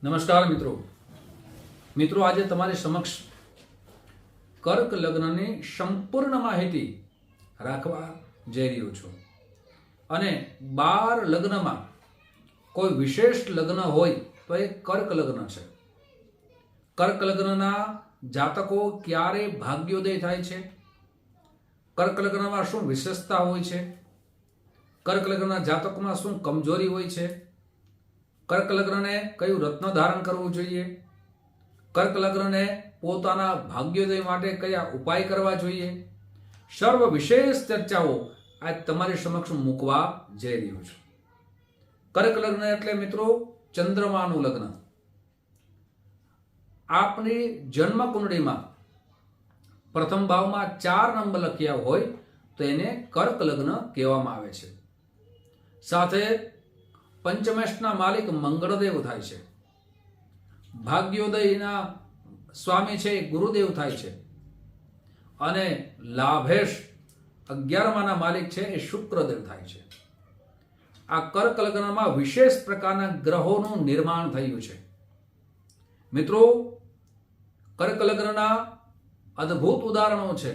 નમસ્કાર મિત્રો આજે તમારી સમક્ષ કર્ક લગ્નની સંપૂર્ણ માહિતી રાખવા જઈ રહ્યો છું અને 12 લગ્નમાં કોઈ વિશેષ લગ્ન હોય તો એ કર્ક લગ્ન છે. કર્ક લગ્નના જાતકો ક્યારે ભાગ્યોદય થાય છે, કર્ક લગ્નમાં શું વિશેષતા હોય છે, કર્ક લગ્નના જાતકોમાં શું કમજોરી હોય છે, કર્ક લગ્નને કયું રત્ન ધારણ કરવું જોઈએ, કર્ક લગ્નને પોતાના ભાગ્યોદય માટે કયા ઉપાય કરવા જોઈએ, સર્વ વિશેષ ચર્ચાઓ આજ તમારી સમક્ષ મૂકવા જઈ રહ્યો છું. કર્ક લગ્ન એટલે મિત્રો ચંદ્રમાનું લગ્ન. આપની જન્મ કુંડળીમાં પ્રથમ ભાવમાં 4 નંબર લખ્યા હોય તો એને કર્ક લગ્ન કહેવામાં આવે છે. સાથે પંચમેશના માલિક મંગળદેવ થાય છે, ભાગ્યોદયના સ્વામી છે એ ગુરુદેવ થાય છે અને લાભેશ 11માના માલિક છે એ શુક્રદેવ થાય છે. આ કર્ક લગ્નમાં વિશેષ પ્રકારના ગ્રહોનું નિર્માણ થયું છે. મિત્રો, કર્ક લગ્નના અદ્ભુત ઉદાહરણો છે.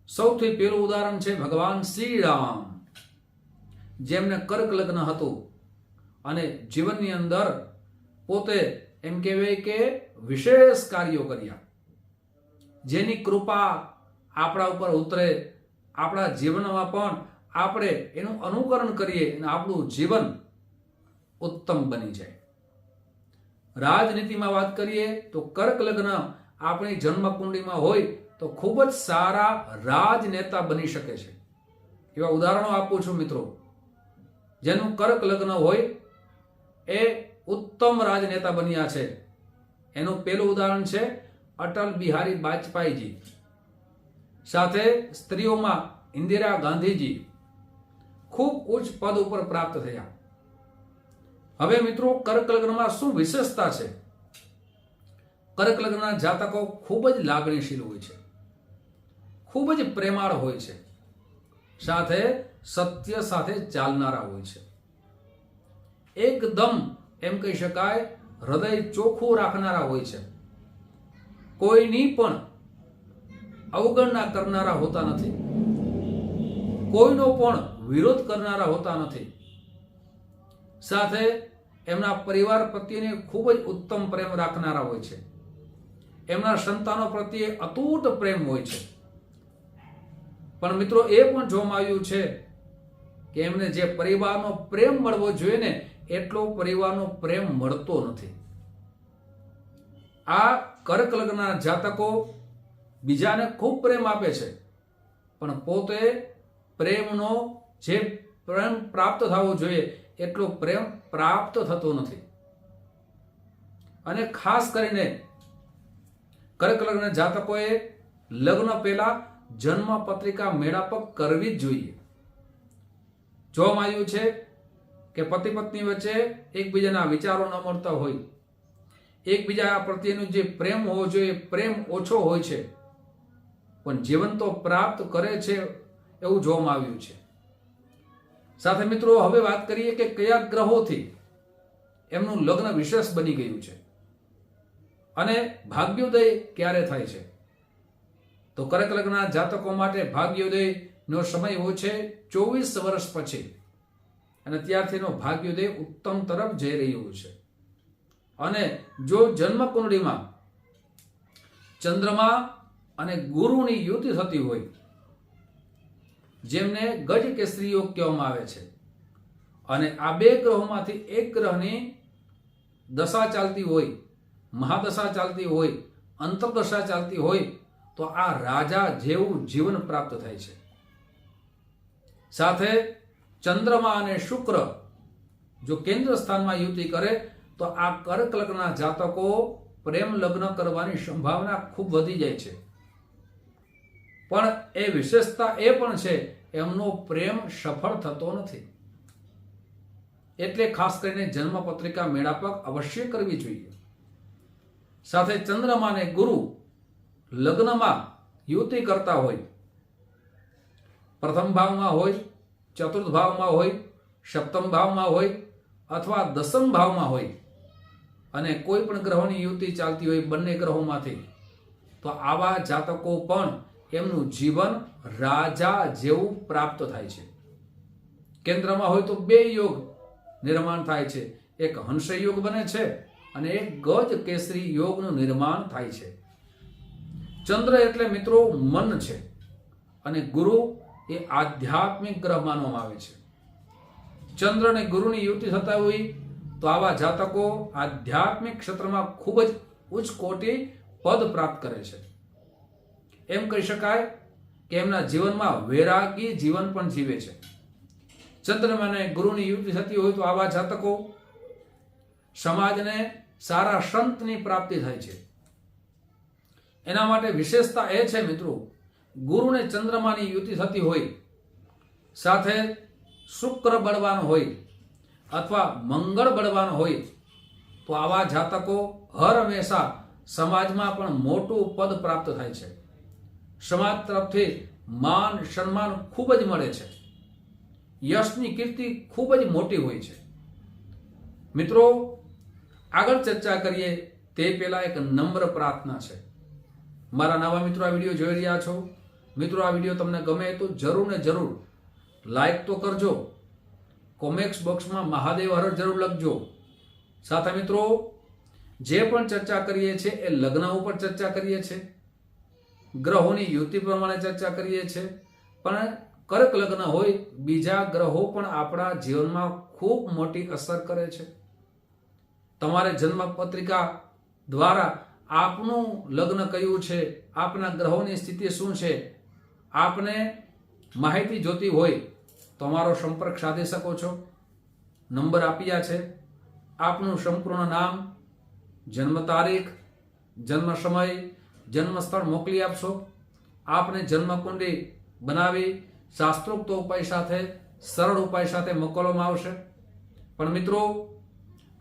સૌથી પહેલું ઉદાહરણ છે ભગવાન શ્રી રામ, જેમને કર્ક લગ્ન હતું અને જીવનની અંદર પોતે એમ કહેવાય કે વિશેષ કાર્યો કર્યા, જેની કૃપા આપણા ઉપર ઉતરે, આપણા જીવનમાં પણ આપણે એનું અનુકરણ કરીએ અને આપણું જીવન ઉત્તમ બની જાય. રાજનીતિમાં વાત કરીએ તો કર્ક લગ્ન આપણી જન્મકુંડળીમાં હોય તો ખૂબ જ સારા રાજનેતા બની શકે છે. એવા ઉદાહરણો આપું છું મિત્રો. જેનું કર્ક લગ્ન હોય એ ઉત્તમ રાજનેતા બન્યા છે. એનું પહેલું ઉદાહરણ છે અટલ બિહારી વાજપેયીજી. સાથે સ્ત્રીઓમાં ઇન્દિરા ગાંધીજી ખૂબ ઉચ્ચ પદ ઉપર પ્રાપ્ત થયા. હવે મિત્રો, કર્ક લગ્નમાં શું વિશેષતા છે? કર્ક લગ્નના જાતકો ખૂબ જ લાગણીશીલ હોય છે, ખૂબ જ પ્રેમાળ હોય છે, સાથે સત્ય સાથે ચાલનારા હોય છે. એકદમ એમ કહી શકાય હૃદય ચોખ્ખું રાખનારા હોય છે. કોઈની પણ અવગણના કરનારા હોતા નથી, કોઈનો પણ વિરોધ કરનારા હોતા નથી. સાથે એમના પરિવાર પ્રત્યેને ખૂબ જ ઉત્તમ પ્રેમ રાખનારા હોય છે. એમના સંતાનો પ્રત્યે અતૂટ પ્રેમ હોય છે. પણ મિત્રો, એ પણ જોવામાં આવ્યું છે કે એમને જે પરિવારનો પ્રેમ મળવો જોઈએ ને એટલો પરિવારનો પ્રેમ મળતો નથી. આ કર્ક લગ્નના જાતકો બીજાને ખૂબ પ્રેમ આપે છે, પણ પોતે પ્રેમનો જે પ્રેમ પ્રાપ્ત થવો જોઈએ એટલો પ્રેમ પ્રાપ્ત થતો નથી. અને ખાસ કરીને કર્ક લગ્ન જાતકોએ લગ્ન પહેલા જન્મ પત્રિકા મેળાપક કરવી જ જોઈએ. જોવામાં આવ્યું છે કે પતિ પત્ની વચ્ચે એકબીજાના વિચારો ન મળતા હોય, એકબીજા પ્રત્યેનો જે પ્રેમ હોવો જોઈએ પ્રેમ ઓછો હોય છે, પણ જીવન તો પ્રાપ્ત કરે છે એવું જોવામાં આવ્યું છે. સાથે મિત્રો, હવે વાત કરીએ કે કયા ગ્રહોથી એમનું લગ્ન વિશેષ બની ગયું છે અને ભાગ્યોદય ક્યારે થાય છે. તો કર્ક લગ્નના જાતકો માટે ભાગ્યોદયનો સમય હોય છે 24 વર્ષ પછી, અને ત્યારથીનો ભાગ્યોદય ઉત્તમ તરફ જઈ રહ્યું છે. અને જો જન્મ કુંડળીમાં ચંદ્રમા અને ગુરુની યુતિ થતી હોય, જેમને ગજ કેસરી યોગ કહેવામાં આવે છે, અને આ 2 ગ્રહોમાંથી એક ગ્રહની દશા ચાલતી હોય, મહાદશા ચાલતી હોય, અંતરદશા ચાલતી હોય, તો આ રાજા જેવું જીવન પ્રાપ્ત થાય છે. સાથે ચંદ્રમા અને શુક્ર જો કેન્દ્ર સ્થાનમાં યુતિ કરે તો આ કર્ક લગ્નના જાતકો પ્રેમ લગ્ન કરવાની સંભાવના ખૂબ વધી જાય છે. પણ એ વિશેષતા એ પણ છે એમનો પ્રેમ સફળ થતો નથી. એટલે ખાસ કરીને જન્મ પત્રિકા મેળાપક અવશ્ય કરવી જોઈએ. સાથે ચંદ્રમા અને ગુરુ લગ્નમાં યુતિ કરતા હોય, પ્રથમ ભાવમાં હોય, ચતુર્થ ભાવમાં હોય, સપ્તમ ભાવમાં હોય અથવા દસમ ભાવમાં હોય, અને કોઈ પણ ગ્રહોની યુતિ ચાલતી હોય બંને ગ્રહોમાંથી, તો આવા જાતકો પણ એમનું જીવન રાજા જેવું પ્રાપ્ત થાય છે. કેન્દ્રમાં હોય તો બે યોગ નિર્માણ થાય છે, એક હંસ યોગ બને છે અને એક ગજ કેસરી યોગનું નિર્માણ થાય છે. ચંદ્ર એટલે મિત્રો મન છે અને ગુરુ એ આધ્યાત્મિક ગ્રહ માનવામાં આવે છે. ચંદ્ર અને ગુરુની યુતિ થતા હોય તો આવા જાતકો આધ્યાત્મિક ક્ષેત્રમાં ખૂબ જ ઉચ્ચ કોટી પદ પ્રાપ્ત કરે છે. એમ કહી શકાય કે એમના જીવનમાં વૈરાગી જીવન પણ જીવે છે. ચંદ્ર અને ગુરુની યુતિ થતી હોય તો આવા જાતકો સમાજને સારા સંતની પ્રાપ્તિ થાય છે. એના માટે વિશેષતા એ છે મિત્રો, ગુરુ ને ચંદ્રમાની યુતિ થતી હોય, સાથે શુક્ર બળવાન હોય અથવા મંગળ બળવાન હોય તો આવા જાતકો હર હંમેશા સમાજમાં પણ મોટું પદ પ્રાપ્ત થાય છે. સમાજ તરફથી માન સન્માન ખૂબ જ મળે છે. યશની કીર્તિ ખૂબ જ મોટી હોય છે. મિત્રો, આગળ ચર્ચા કરીએ તે પહેલા એક નમ્ર પ્રાર્થના છે. મારા નવા મિત્રો આ વિડીયો જોઈ રહ્યા છો, મિત્રો આ વિડીયો તમને ગમે તો જરૂર ને જરૂર લાઈક તો કરજો, કોમેન્ટ્સ બોક્સમાં મહાદેવ હર જરૂર લખજો. સાથે મિત્રો, જે પણ ચર્ચા કરીએ છીએ એ લગ્ન ઉપર ચર્ચા કરીએ છીએ, ગ્રહોની યુતિ પ્રમાણે ચર્ચા કરીએ છીએ, પણ કર્ક લગ્ન હોય બીજા ગ્રહો પણ આપણા જીવનમાં ખૂબ મોટી અસર કરે છે. તમારે જન્મ પત્રિકા દ્વારા આપનું લગ્ન કયું છે, આપના ગ્રહોની સ્થિતિ શું છે, આપને માહિતી જોતી હોય તો અમારો સંપર્ક સાધી શકો છો. નંબર આપ્યા છે. આપનું સંપૂર્ણ નામ, જન્મ તારીખ, જન્મ સમય, જન્મ સ્થળ મોકલી આપશો. આપને જન્મકુંડળી બનાવી શાસ્ત્રોક્ત ઉપાય સાથે, સરળ ઉપાય સાથે મોકલવામાં આવશે. પણ મિત્રો,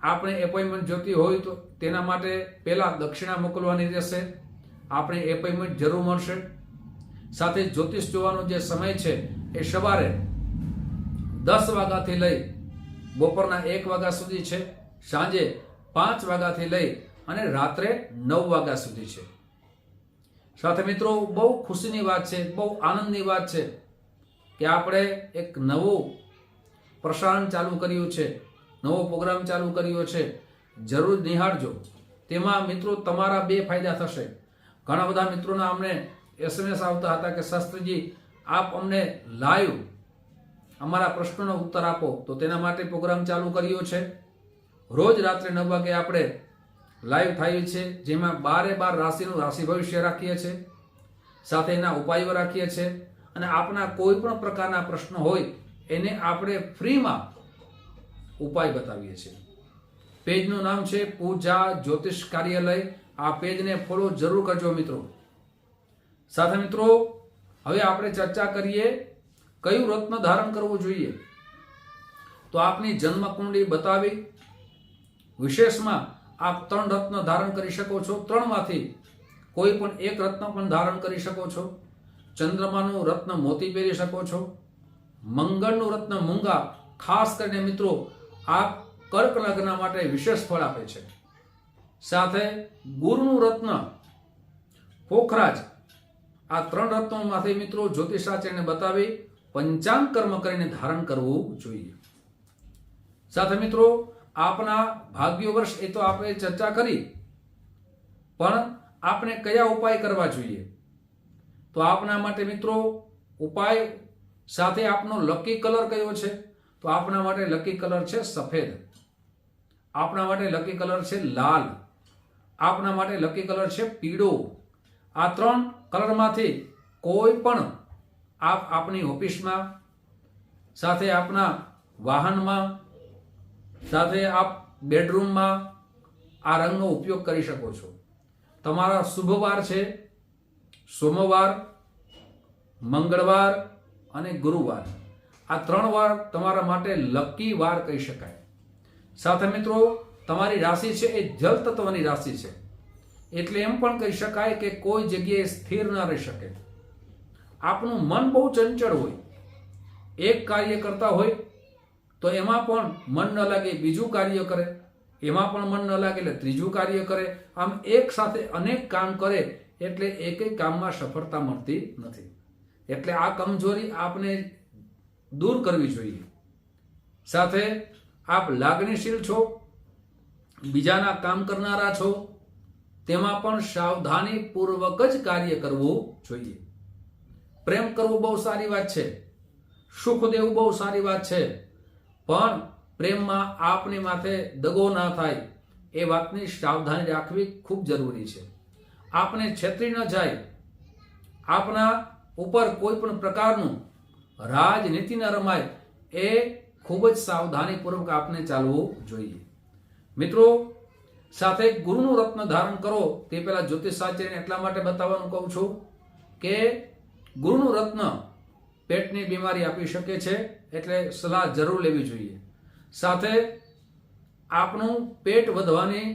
આપણે એપોઇન્ટમેન્ટ જોતી હોય તો તેના માટે પહેલા દક્ષિણા મોકલવાની રહેશે. આપણે એપોઇન્ટમેન્ટ જરૂર મળશે. સાથે જ્યોતિષ જોવાનો જે સમય છે એ સવારે 10 વાગ્યાથી લઈ બપોરના 1 વાગ્યા સુધી છે, સાંજે 5 વાગ્યાથી લઈ અને રાત્રે 9 વાગ્યા સુધી છે. સાથે મિત્રો, બહુ ખુશીની વાત છે, બહુ આનંદની વાત છે કે આપણે એક નવું પ્રસારણ ચાલુ કર્યું છે, નવો પ્રોગ્રામ ચાલુ કર્યો છે. જરૂર નિહાળજો. તેમાં મિત્રો તમારા બે ફાયદા થશે. ઘણા બધા મિત્રોના અમને SMS આવતા હતા કે શાસ્ત્રીજી આપ અમને લાઈવ અમારા પ્રશ્નોનો ઉત્તર આપો, તો તેના માટે પ્રોગ્રામ ચાલુ કર્યો છે. રોજ રાત્રે 9 વાગે આપણે લાઈવ થાય છે, જેમાં 12 રાશિનું રાશિ ભવિષ્ય રાખીએ છીએ, સાથે એના ઉપાયો રાખીએ છીએ અને આપના કોઈ પણ પ્રકારના પ્રશ્નો હોય એને આપણે ફ્રીમાં ઉપાય બતાવીએ છીએ. પેજનું નામ છે પૂજા જ્યોતિષ કાર્યાલય. આ પેજને ફોલો જરૂર કરજો મિત્રો. સાથે મિત્રો, હવે આપણે ચર્ચા કરીએ કયું રત્ન ધારણ કરવું જોઈએ. તો આપની જન્મ કુંડળી બતાવી વિશેષમાં આપ 3 રત્ન ધારણ કરી શકો છો. 3 માંથી કોઈ પણ એક રત્ન પણ ધારણ કરી શકો છો. ચંદ્રમાનું રત્ન મોતી પહેરી શકો છો. મંગળનું રત્ન મૂંગા. ખાસ કરીને મિત્રો, આ કર્ક લગ્ન માટે વિશેષ ફળ આપે છે. સાથે ગુરુનું રત્ન પોખરાજ. આ 3 રત્નોમાંથી મિત્રો જ્યોતિષાચાર્યને બતાવી પંચાંગ કર્મ કરીને ધારણ કરવું જોઈએ. સાથે મિત્રો, આપના ભાગ્ય વર્ષ એ તો આપણે ચર્ચા કરી, પણ આપણે કયા ઉપાય કરવા જોઈએ. તો આપના માટે મિત્રો ઉપાય સાથે આપનો લકી કલર કયો છે. તો આપના માટે લકી કલર છે સફેદ, આપના માટે લકી કલર છે લાલ, આપના માટે લકી કલર છે પીળો. આ 3 કલરમાંથી કોઈ પણ આપ આપની ઓફિસમાં, સાથે આપના વાહનમાં, સાથે આપ બેડરૂમમાં આ રંગનો ઉપયોગ કરી શકો છો. તમારા શુભ વાર છે સોમવાર, મંગળવાર અને ગુરુવાર. આ 3 વાર તમારા માટે લકી વાર કહી શકાય. સાથે મિત્રો, તમારી રાશિ છે એ જલ તત્વની રાશિ છે, એટલે એમ પણ કહી શકાય કે કોઈ જગ્યાએ સ્થિર ન રહી શકે. આપનું મન બહુ ચંચળ હોય. એક કાર્ય કરતા હોય તો એમાં પણ મન ન લાગે, બીજું કાર્ય કરે. એમાં પણ મન ન લાગે એટલે ત્રીજું કાર્ય કરે. આમ એક સાથે અનેક કામ કરે એટલે એકેય કામમાં સફળતા મળતી નથી. એટલે આ કમજોરી આપને દૂર કરવી જોઈએ. સાથે આપ લાગણીશીલ છો, બીજાના કામ કરનારા છો, તેમાં પણ સાવધાનીપૂર્વક જ કાર્ય કરવું જોઈએ. પ્રેમ કરવો બહુ સારી વાત છે, સુખ દેવું બહુ સારી વાત છે, પણ પ્રેમમાં આપની માથે દગો ના થાય એ વાતની સાવધાની રાખવી ખૂબ જરૂરી છે. આપને છેતરી ન જાય, આપના ઉપર કોઈ પણ પ્રકારનું રાજનીતિ ન રમાય, એ ખૂબ જ સાવધાનીપૂર્વક આપને ચાલવું જોઈએ. મિત્રો, સાથે ગુરુનું રત્ન ધારણ કરો તે પહેલા જ્યોતિષશાસ્ત્રીને એટલા માટે બતાવવાનું કહું છું કે ગુરુનું રત્ન પેટની બીમારી આપી શકે છે, એટલે સલાહ જરૂર લેવી જોઈએ. સાથે આપનું પેટ વધવાની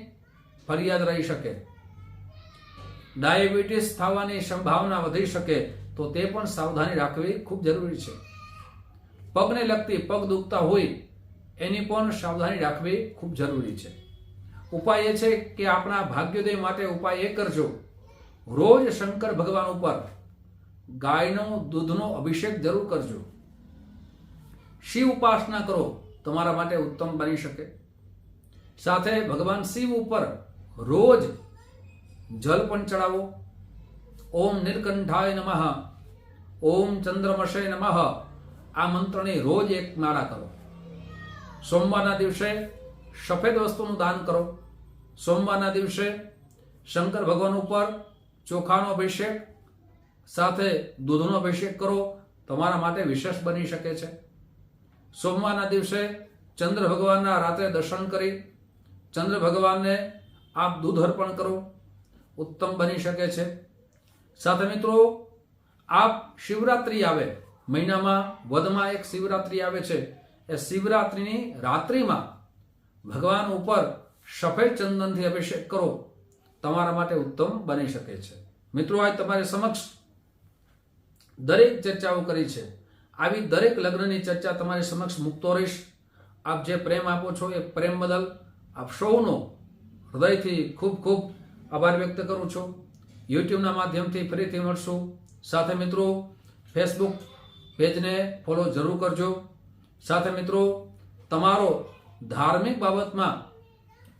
ફરિયાદ રહી શકે, ડાયાબિટીસ થવાની સંભાવના વધી શકે, તો તે પણ સાવધાની રાખવી ખૂબ જરૂરી છે. પગને લગતી પગ દુખતા હોય એની પણ સાવધાની રાખવી ખૂબ જરૂરી છે. ઉપાય એ છે કે આપણા ભાગ્યોદય માટે ઉપાય એ કરજો, રોજ શંકર ભગવાન ઉપર ગાયનો દૂધનો અભિષેક જરૂર કરજો. શિવ ઉપાસના કરો, તમારા માટે ઉત્તમ બની શકે. સાથે ભગવાન શિવ ઉપર રોજ જલ પણ ચડાવો. ઓમ નીલકંઠાય નમઃ, ઓમ ચંદ્રમશે નમઃ, આ મંત્રની રોજ એક માળા કરો. સોમવારના દિવસે સફેદ વસ્તુનું દાન કરો. સોમવારના દિવસે શંકર ભગવાન ઉપર ચોખાનો અભિષેક સાથે દૂધનો અભિષેક કરો, તમારા માટે વિશેષ બની શકે છે. સોમવારના દિવસે ચંદ્ર ભગવાનના રાત્રે દર્શન કરી ચંદ્ર ભગવાનને આપ દૂધ અર્પણ કરો, ઉત્તમ બની શકે છે. સાથે મિત્રો, આપ શિવરાત્રિ આવે, મહિનામાં વધમાં એક શિવરાત્રિ આવે છે, એ શિવરાત્રિની રાત્રિમાં ભગવાન ઉપર સફેદ ચંદનથી અભિષેક કરો, તમારા માટે ઉત્તમ બની શકે છે. મિત્રો, આજ તમારી સમક્ષ દરેક ચર્ચાઓ કરી છે. આવી દરેક લગ્નની ચર્ચા તમારી સમક્ષ મૂકતો રહીશ. આપ જે પ્રેમ આપો છો એ પ્રેમ બદલ આપ સૌનો હૃદયથી ખૂબ ખૂબ આભાર વ્યક્ત કરું છું. યુટ્યુબના માધ્યમથી ફરીથી મળશું. સાથે મિત્રો, ફેસબુક પેજને ફોલો જરૂર કરજો. સાથે મિત્રો, તમારો ધાર્મિક બાબતમાં,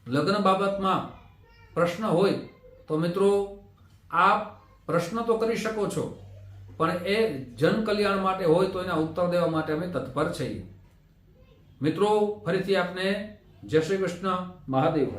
લગ્ન બાબતમાં પ્રશ્ન હોય તો મિત્રો આપ પ્રશ્ન તો કરી શકો છો, પણ એ જન કલ્યાણ માટે હોય તો એના ઉત્તર દેવા માટે અમે તત્પર છીએ. મિત્રો, ફરીથી આપને જય શ્રી કૃષ્ણ, મહાદેવ.